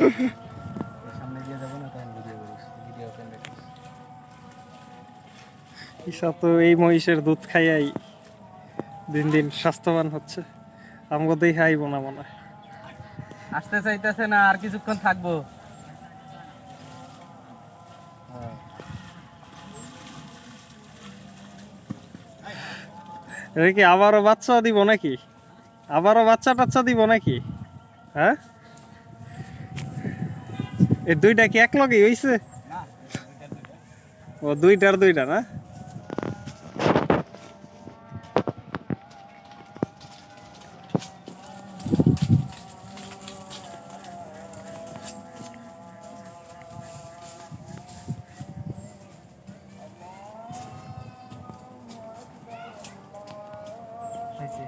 সামনে দিয়ে যাবো না, তখন ভিডিও করিস, ভিডিও ওপেন রাখিস। ঈশা তো এই মহিষের দুধ খাইয়াই দিন দিন স্বাস্থ্যবান হচ্ছে। আমগো দেখে আইব না মনে হয়। আসতে চাইতেছে না, আর কিছুক্ষণ থাকবো। এটা কি আবারও বাচ্চা দিব নাকি? আবারও বাচ্চা টাচ্চা দিব নাকি? হ্যাঁ, এই দুইটা কি এক লগেই হইছে? ও দুইটার দুইটা না? হয়েছে।